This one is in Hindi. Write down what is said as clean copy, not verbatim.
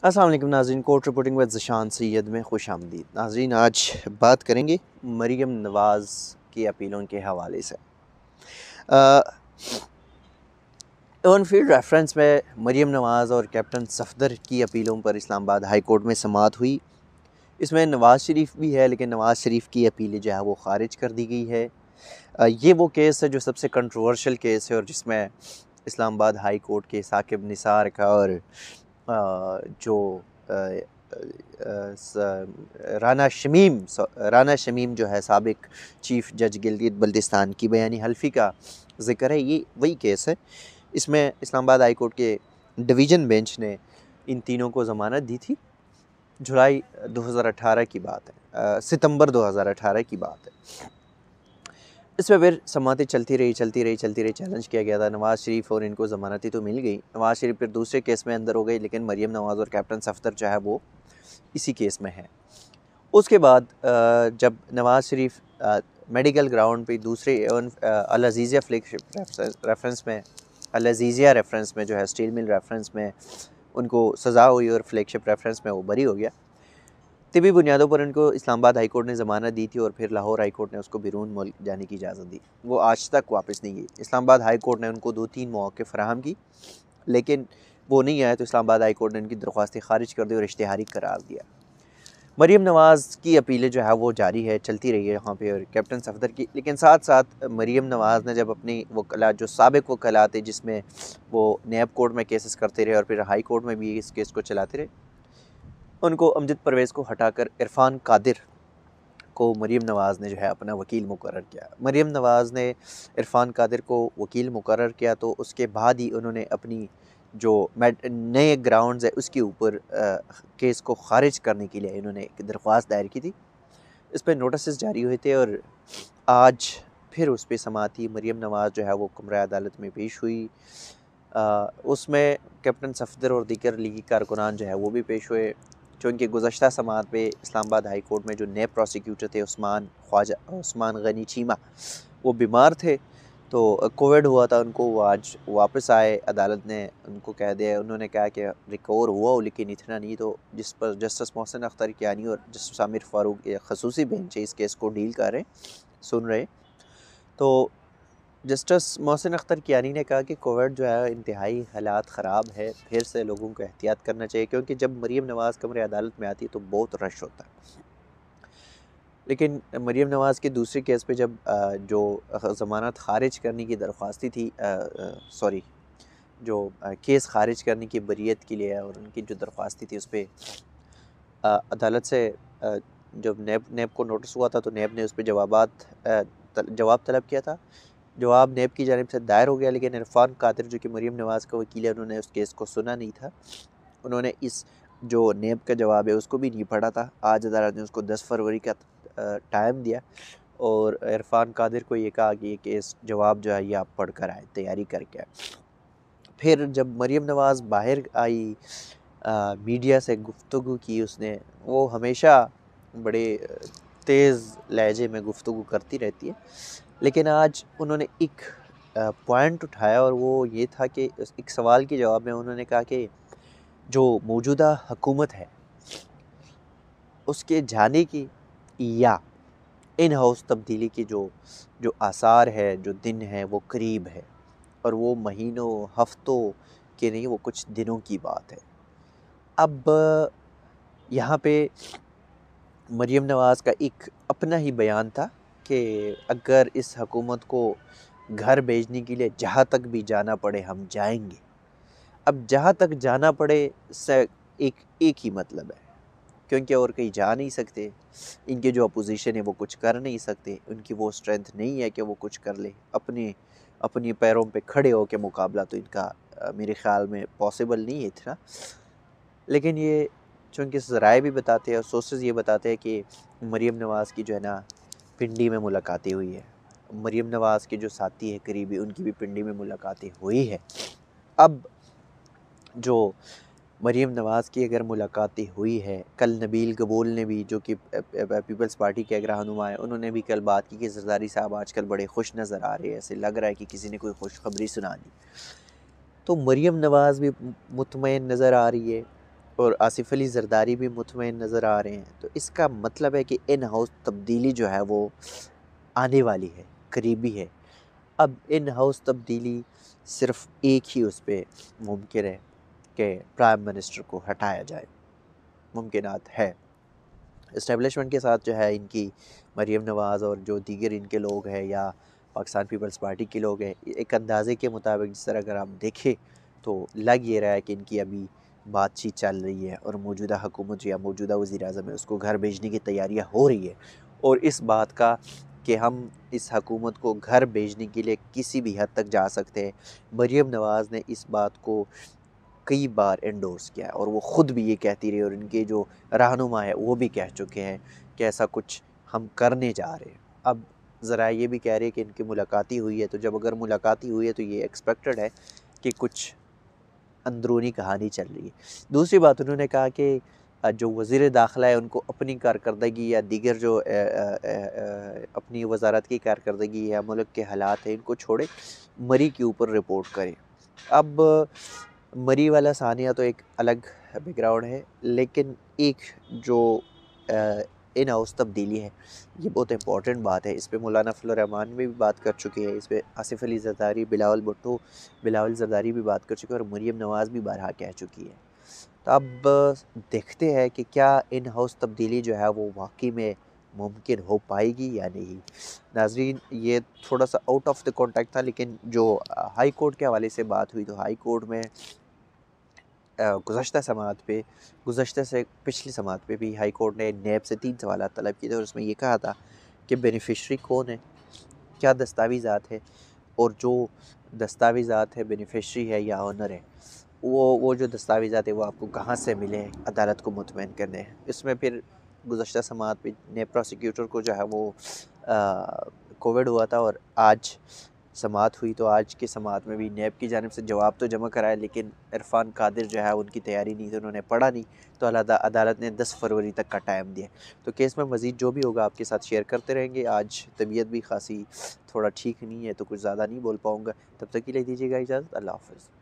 अस्सलाम वालेकुम नाज़रीन, court reporting with Zeeshan Syed में खुश आमदीद। नाज़रीन, आज बात करेंगे मरीम नवाज़ की अपीलों के हवाले से। ऑन फील्ड रेफरेंस में मरीम नवाज़ और कैप्टन सफदर की अपीलों पर इस्लामाबाद हाई कोर्ट में समाअत हुई। इसमें नवाज़ शरीफ भी है, लेकिन नवाज़ शरीफ की अपील जो है वो ख़ारिज कर दी गई है। ये वो केस है जो सबसे कंट्रोवर्शियल केस है और जिसमें इस्लामाबाद हाई कोर्ट के साकिब निसार का और जो राना शमीम जो है साबिक चीफ़ जज गिलगित बल्तिस्तान की बयानी हल्फ़ी का ज़िक्र है। ये वही केस है। इसमें इस्लामाबाद हाई कोर्ट के डिवीज़न बेंच ने इन तीनों को ज़मानत दी थी। जुलाई 2018 की बात है, सितंबर 2018 की बात है। इसमें फिर समातें चलती रही, चैलेंज किया गया था। नवाज़ शरीफ और इनको ज़मानती तो मिल गई। नवाज़ शरीफ फिर दूसरे केस में अंदर हो गई, लेकिन मरीम नवाज़ और कैप्टन सफदर जो है वो इसी केस में है। उसके बाद जब नवाज़ शरीफ मेडिकल ग्राउंड पे दूसरे अल अज़ीज़िया फ्लैगशिप रेफरेंस में जो है स्टील मिल रेफरेंस में उनको सज़ा हुई और फ्लैगशिप रेफरेंस में वो बरी हो गया। तिबी बुनियादों पर उनको इस्लामाबाद हाई कोर्ट ने ज़मानत दी थी और फिर लाहौर हाई कोर्ट ने उसको बिरून मुल्क जाने की इजाज़त दी। वो आज तक वापस नहीं गई। इस्लामाबाद हाई कोर्ट ने उनको 2-3 मौक़े फ़राहम की, लेकिन वो नहीं आए तो इस्लामाबाद हाई कोर्ट ने उनकी दरख्वास्तें खारिज कर दी और इश्तिहारी करार दिया। मरीम नवाज़ की अपीलें जो है वो जारी है, चलती रही है यहाँ पे, और कैप्टन सफदर की। लेकिन साथ साथ मरीम नवाज़ ने जब अपनी वकला जो साबिक वकला थे, जिसमें वो नैब कोर्ट में केसेस करते रहे और फिर हाई कोर्ट में भी इस केस को चलाते रहे, उनको अमजद परवेज़ को हटाकर इरफान कादिर को मरीम नवाज़ ने जो है अपना वकील मुकर्रर किया। मरीम नवाज़ ने इरफान कादिर को वकील मुकर्रर किया तो उसके बाद ही उन्होंने अपनी जो नए ग्राउंड्स है उसके ऊपर केस को ख़ारिज करने के लिए इन्होंने एक दरख्वास्त दायर की थी। इस पर नोटिस जारी हुए थे और आज फिर उस पर समाअत थी। मरीम नवाज़ जो है वो कमरा अदालत में पेश हुई। उसमें कैप्टन सफदर और दीगर लीगी कारकुनान जो है वो भी पेश हुए। चूँकि गुज़श्ता समाअत पे इस्लामाबाद हाई कोर्ट में जो नए प्रोसिक्यूटर थे उस्मान गनी चीमा, वो बीमार थे, तो कोविड हुआ था उनको। वो आज वापस आए। अदालत ने उनको कह दिया, उन्होंने कहा कि रिकवर हुआ हो लेकिन इतना नहीं। तो जिस पर जस्टिस मोहसिन अख्तर कियानी और जस्टिस आमिर फ़ारूक खसूसी बेंच इस केस को डील कर रहे, सुन रहे। तो जस्टिस मोहसिन अख्तर कियानी ने कहा कि कोविड जो है इंतहाई हालात ख़राब है, फिर से लोगों को एहतियात करना चाहिए, क्योंकि जब मरीम नवाज़ कमरे अदालत में आती है तो बहुत रश होता है। लेकिन मरीम नवाज़ के दूसरे केस पे जब जो ज़मानत ख़ारिज करने की दरख्वास्ती थी, सॉरी, जो केस ख़ारिज करने की बरीयत के लिए और उनकी जो दरख्वास्ती थी उस पर अदालत से जब नेब को नोटिस हुआ था तो नेब ने उस पर जवाब तलब किया था। जवाब नेब की जानिब से दायर हो गया, लेकिन इरफान कादिर जो कि मरीम नवाज़ का वकील है, उन्होंने उस केस को सुना नहीं था। उन्होंने इस जो नेब का जवाब है उसको भी नहीं पढ़ा था। आज अदालत ने उसको 10 फरवरी का टाइम दिया और इरफान कादिर को ये कहा कि ये केस जवाब जो है ये आप पढ़ कर आए, तैयारी करके आए। फिर जब मरीम नवाज़ बाहर आई, मीडिया से गुफ्तगू की उसने, वो हमेशा बड़े तेज़ लहजे में गुफ्तगू करती रहती है, लेकिन आज उन्होंने एक पॉइंट उठाया और वो ये था कि एक सवाल के जवाब में उन्होंने कहा कि जो मौजूदा हुकूमत है उसके जाने की या इन हाउस तब्दीली की जो जो आसार है, जो दिन है, वो करीब है, और वो महीनों हफ्तों के नहीं, वो कुछ दिनों की बात है। अब यहाँ पे मरीम नवाज़ का एक अपना ही बयान था कि अगर इस हुकूमत को घर भेजने के लिए जहाँ तक भी जाना पड़े हम जाएंगे। अब जहाँ तक जाना पड़े से एक ही मतलब है, क्योंकि और कहीं जा नहीं सकते। इनके जो अपोजिशन है वो कुछ कर नहीं सकते, उनकी वो स्ट्रेंथ नहीं है कि वो कुछ कर ले। अपने अपने पैरों पे खड़े हो के मुकाबला तो इनका मेरे ख़्याल में पॉसिबल नहीं है इतना। लेकिन ये चूँकि ज़राए भी बताते हैं और सोर्सेज़ ये बताते हैं कि मरीम नवाज़ की जो है ना पिंडी में मुलाकातें हुई है। मरीम नवाज़ के जो साथी है करीबी, उनकी भी पिंडी में मुलाकातें हुई है। अब जो मरीम नवाज़ की अगर मुलाकातें हुई है, कल नबील गबूल ने भी, जो कि पीपल्स पार्टी के एक रहनुमा है, उन्होंने भी कल बात की कि ज़रदारी साहब आजकल बड़े खुश नज़र आ रहे हैं, ऐसे लग रहा है कि किसी ने कोई खुशखबरी सुना दी। तो मरीम नवाज़ भी मुतमईन नज़र आ रही है और आसिफ अली ज़रदारी भी मुतमईन नज़र आ रहे हैं। तो इसका मतलब है कि इन हाउस तब्दीली जो है वो आने वाली है, करीबी है। अब इन हाउस तब्दीली सिर्फ़ एक ही उस पे मुमकिन है कि प्राइम मिनिस्टर को हटाया जाए, मुमकिनात है। इस्टेब्लिशमेंट के साथ जो है इनकी मरीम नवाज़ और जो दीगर इनके लोग हैं या पाकिस्तान पीपल्स पार्टी के लोग हैं, एक अंदाज़े के मुताबिक जिस तरह अगर आप देखें तो लग ये रहा है कि इनकी अभी बातचीत चल रही है और मौजूदा हुकूमत या मौजूदा वज़ीर-आज़म है उसको घर भेजने की तैयारियाँ हो रही है। और इस बात का कि हम इस हुकूमत को घर भेजने के लिए किसी भी हद तक जा सकते हैं, मरीम नवाज़ ने इस बात को कई बार एंडोर्स किया है और वो ख़ुद भी ये कहती रही और इनके जो रहनुमा है वो भी कह चुके हैं कि ऐसा कुछ हम करने जा रहे हैं। अब ज़रा ये भी कह रहे हैं कि इनकी मुलाकात ही हुई है, तो जब अगर मुलाकात ही हुई है तो ये एक्सपेक्टेड है कि कुछ अंदरूनी कहानी चल रही है। दूसरी बात उन्होंने कहा कि जो वज़ीर दाखिला है उनको अपनी कारकर्दगी या दीगर जो अपनी वज़ारत की कारकर्दगी या मुल्क के हालात हैं इनको छोड़े, मरी के ऊपर रिपोर्ट करें। अब मरी वाला सानिया तो एक अलग बैकग्राउंड है, लेकिन एक जो इन हाउस तब्दीली है ये बहुत इंपॉर्टेंट बात है। इस पे मौलाना फजल रहमान भी बात कर चुके हैं, इस पे आसिफ अली ज़रदारी, बिलावल भुट्टो, बिलावल ज़रदारी भी बात कर चुके हैं और मरीम नवाज़ भी बारहा कह चुकी है। तो अब देखते हैं कि क्या इन हाउस तब्दीली जो है वो वाक़ई में मुमकिन हो पाएगी या नहीं। नाज़रीन, ये थोड़ा सा आउट ऑफ द कॉन्टेक्स्ट था, लेकिन जो हाई कोर्ट के हवाले से बात हुई तो हाई कोर्ट में गुज़श्ता समाअत पे, गुज़श्ता से पिछली समाअत पे भी हाई कोर्ट ने नैब से 3 सवालात तलब किए थे और उसमें ये कहा था कि बेनिफिशरी कौन है, क्या दस्तावेज़ात है और जो दस्तावेज़ात है बेनिफिशरी है या ओनर है, वो जो दस्तावेज़ात है वो आपको कहाँ से मिले हैं, अदालत को मुतमईन करने हैं। इसमें फिर गुज़श्ता समाअत पे नैब प्रोसिक्यूटर को जो है वो कोविड हुआ था और आज समाअत हुई, तो आज की समाअत में भी नैब की जानिब से जवाब तो जमा कराया, लेकिन इरफान कादिर जो है उनकी तैयारी नहीं थी, उन्होंने पढ़ा नहीं, तो अदालत ने 10 फरवरी तक का टाइम दिया। तो केस में मज़ीद जो भी होगा आपके साथ शेयर करते रहेंगे। आज तबीयत भी खासी थोड़ा ठीक नहीं है तो कुछ ज़्यादा नहीं बोल पाऊँगा। तब तक के लिए दीजिएगा इजाज़त। अल्लाह हाफ़िज़।